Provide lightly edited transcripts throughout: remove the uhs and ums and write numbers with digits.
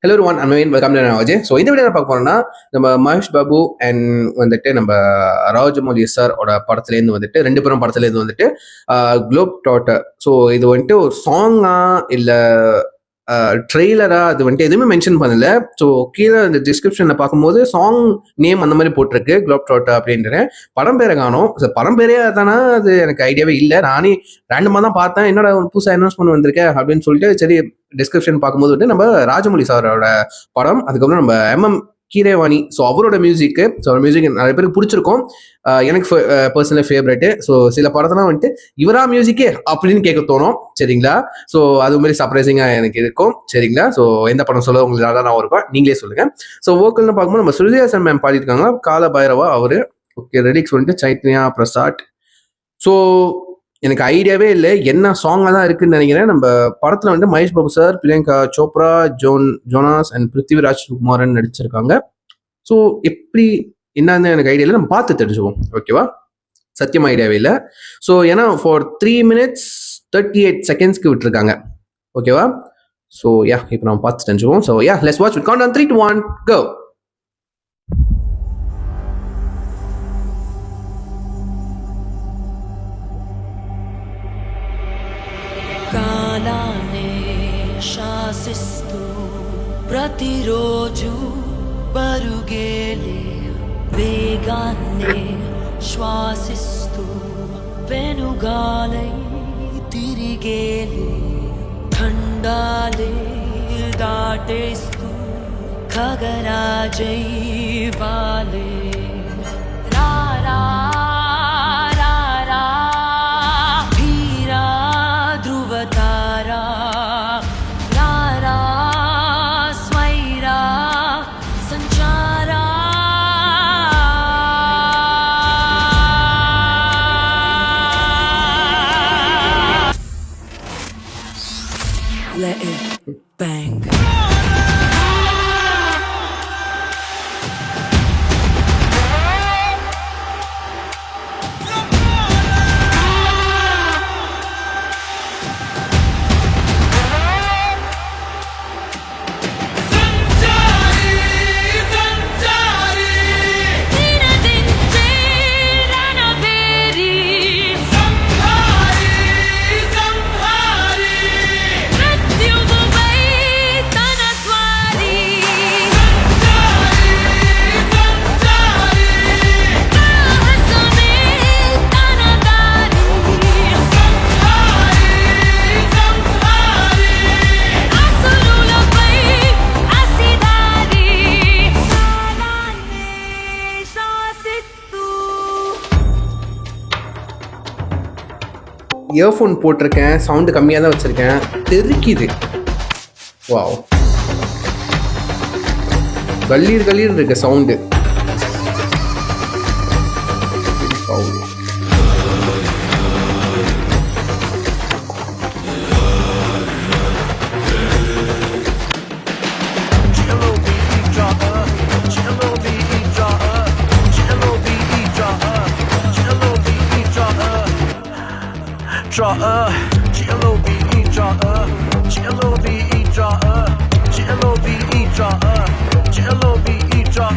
Hello one and welcome to Ajay. So இந்த video பார்க்க போனோம்னா நம்ம மகேஷ் பாபு அண்ட் வந்துட்டு நம்ம ராஜமௌலி சாரோட படத்துலேருந்து வந்துட்டு ரெண்டு பேரும் படத்துலேருந்து வந்துட்டு குளோப் டாட்டர். ஸோ இது வந்துட்டு ஒரு சாங்கா இல்லை ட்ரெய்லரா அது வந்துட்டு எதுவுமே மென்ஷன் பண்ணல. ஸோ கீழே இந்த டிஸ்கிரிப்ஷனில் பார்க்கும்போது சாங் நேம் அந்த மாதிரி போட்டிருக்கு குளோப் டாட்டர் அப்படின்ற. படம் பேரை காணும். படம் பேரே தானா அது எனக்கு ஐடியாவே இல்லை. நானே ரேண்டமாக தான் பார்த்தேன், என்னோட புதுசாக அனௌன்ஸ்மெண்ட் வந்திருக்கேன் அப்படின்னு சொல்லிட்டு சரி டிஸ்கிரிப்ஷன் பார்க்கும்போது வந்து நம்ம ராஜமௌலி சாரோட படம், அதுக்கப்புறம் நம்ம எம்எம் கீரேவாணி. ஸோ அவரோட மியூசிக்கு, ஸோ அவர் மியூசிக் நிறைய பேருக்கு பிடிச்சிருக்கும். எனக்கு பர்சனல் ஃபேவரெட்டு. ஸோ சில படத்தெல்லாம் வந்துட்டு இவரா மியூசிக்கே அப்படின்னு கேட்க தோணும், சரிங்களா? ஸோ அது மாதிரி சர்ப்ரைசிங்காக எனக்கு இருக்கும், சரிங்களா? ஸோ எந்த படம் சொல்ல உங்களுக்கு நல்லா நான் இருக்கும், நீங்களே சொல்லுங்கள். ஸோ வோக்கல்னு பார்க்கும்போது நம்ம ஸ்ருதிஹாசன் மேம் பாடியிருக்காங்க, கால பைரவா அவர். ஓகே, லிரிக்ஸ் வந்துட்டு சைத்யா பிரசாத். ஸோ எனக்கு ஐடியாவே இல்லை என்ன சாங்காக தான் இருக்குன்னு நினைக்கிறேன். நம்ம படத்தில் வந்து Mahesh Babu sir, Priyanka Chopra, Jonas and Prithviraj Kumaran நடிச்சிருக்காங்க. ஸோ எப்படி என்னன்னு எனக்கு ஐடியா இல்லை, நம்ம பார்த்து தெரிஞ்சுவோம், ஓகேவா? சத்தியமாக ஐடியாவே இல்லை. ஸோ ஏன்னா ஃபார் 3 minutes 38 seconds விட்டுருக்காங்க, ஓகேவா? ஸோ யா இப்போ நம்ம பார்த்து தெரிஞ்சுவோம். So yeah let's watch with count on 3 to 1 go. కాలానే శాసిస్తూ ప్రతిరోజు పరుగేలే వేగాన్నే శ్వాసిస్తూ వెనుగాలై తిరిగేలే ఖండాలే దాటేస్తూ ఖగరాజై వాలే రారా Let it bang. இயர்ஃபோன் போட்டிருக்கேன், சவுண்டு கம்மியாக தான் வச்சுருக்கேன், தெரிக்குது. வாவ், கல்லீர் கல்லீர் இருக்கு sound. draw G-L-O-V-E draw G-L-O-V-E draw G-L-O-V-E draw G-L-O-V-E draw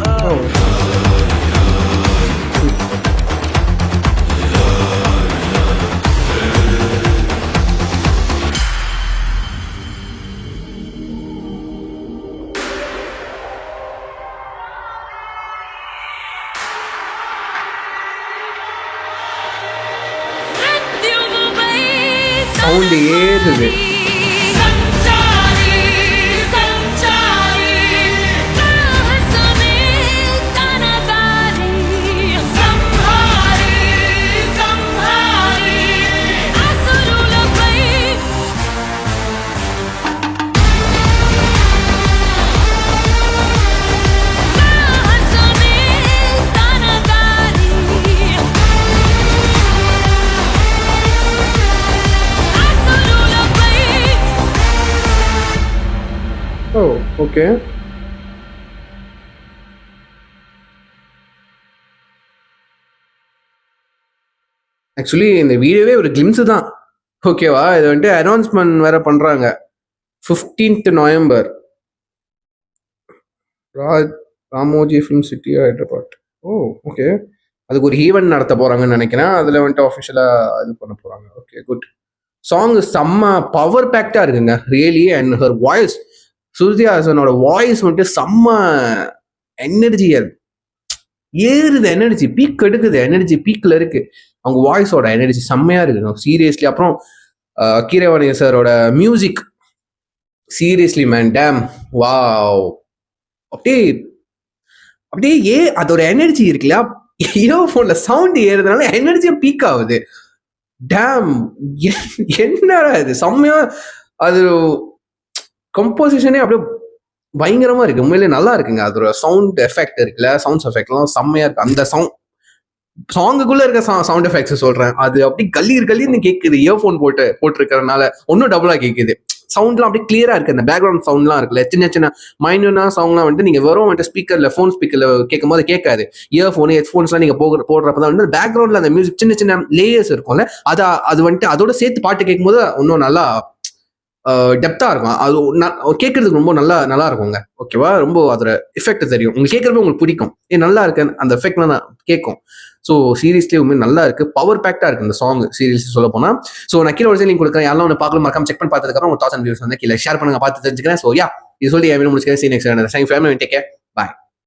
sound ஏறுது. ஓ ஓகே, ஆக்சுவலி இந்த வீடியோவே ஒரு கிளிம்ஸு தான், ஓகேவா? இது வந்துட்டு அனௌன்ஸ்மெண்ட் வேற பண்ணுறாங்க 15th November. Ramoji film city Hyderabad. Oh okay. அதுக்கு ஒரு ஈவெண்ட் நடத்த போறாங்கன்னு நினைக்கிறேன். அதில் வந்துட்டு ஆஃபிஷியலாக இது பண்ண போறாங்க. Okay good. சாங் செம்ம பவர் பேக்டா இருக்குங்க really. And her voice, Shruti ஹாசனோட வாய்ஸ் வந்துட்டு செம்ம எனர்ஜியா இருக்கு. ஏறுது எனர்ஜி, பீக் எடுக்குது, எனர்ஜி பீக்ல இருக்கு. அவங்க வாய்ஸோட எனர்ஜி செம்மையா இருக்கு சீரியஸ்லி. அப்புறம் கீரவாணி சாரோட music seriously man damn wow. அப்படியே அப்படியே அதோட எனர்ஜி இருக்குல்ல, இயர்ஃபோன்ல சவுண்ட் ஏறுறதுனால எனர்ஜியா பீக் ஆகுது. டேம் என்னடா இது செம்மையா. அது கம்போசிஷனே அப்படியே பயங்கரமா இருக்கு. உண்மையிலே நல்லா இருக்குங்க. அதோட சவுண்ட் எஃபெக்ட் இருக்குல்ல, சவுண்ட்ஸ் எஃபெக்ட்லாம் செம்மையா இருக்கு. அந்த சாங்குக்குள்ள இருக்க சவுண்ட் எஃபெக்ட்ஸ் சொல்றேன். அது அப்படி கல்லீர்னு கேட்குது. இயர்ஃபோன் போட்டிருக்கிறதுனால ஒன்னும் டபுளா கேட்குது. சவுண்ட்லாம் அப்படியே கிளியரா இருக்கு. அந்த பேக்ரவுண்ட் சவுண்ட்லாம் இருக்குல்ல, சின்ன சின்ன மைனூனா சவுண்ட்லாம் வந்துட்டு நீங்க வெறும் வந்துட்டு ஸ்பீக்கர்ல, ஃபோன் ஸ்பீக்கர்ல கேட்கும் போது கேட்காது. இயர்ஃபோன் ஹெட்ஃபோன்ஸ்லாம் நீங்க போடுறப்பதான் வந்து பேக்ரவுண்ட்ல அந்த மியூசிக் சின்ன சின்ன லேயர்ஸ் இருக்கும்ல, அது வந்துட்டு அதோட சேர்த்து பாட்டு கேட்கும் போது இன்னும் நல்லா டெப்தா இருக்கும். அது கேட்கறதுக்கு ரொம்ப நல்லா இருக்குங்க. ஓகேவா, ரொம்ப அதோட எஃபெக்ட் தெரியும் உங்களுக்கு. கேட்கறப்ப உங்களுக்கு பிடிக்கும், நல்லா இருக்கு அந்த எஃபெக்ட்லாம் கேட்கும். ஸோ சீரியஸ்லி உண்மையை நல்லா இருக்கு, பவர் பேக்டா இருக்கு இந்த சாங் சீரியஸ்லி சொல்ல போனா. ஸோ நான் கீழே ஒரு லிங்க் கொடுக்குறேன். யாரும் ஒன்று பார்க்கலாம், மறக்காம செக் பண்ணி பார்த்ததுக்கப்புறம் ஒரு 1000 வியூஸ் வந்து கீழே ஷேர் பண்ணுங்க, பார்த்து தெரிஞ்சுக்கிறேன். ஸோ யா இது சொல்லி முடிச்சுக்கிறேன். See next time. Take care, பாய்.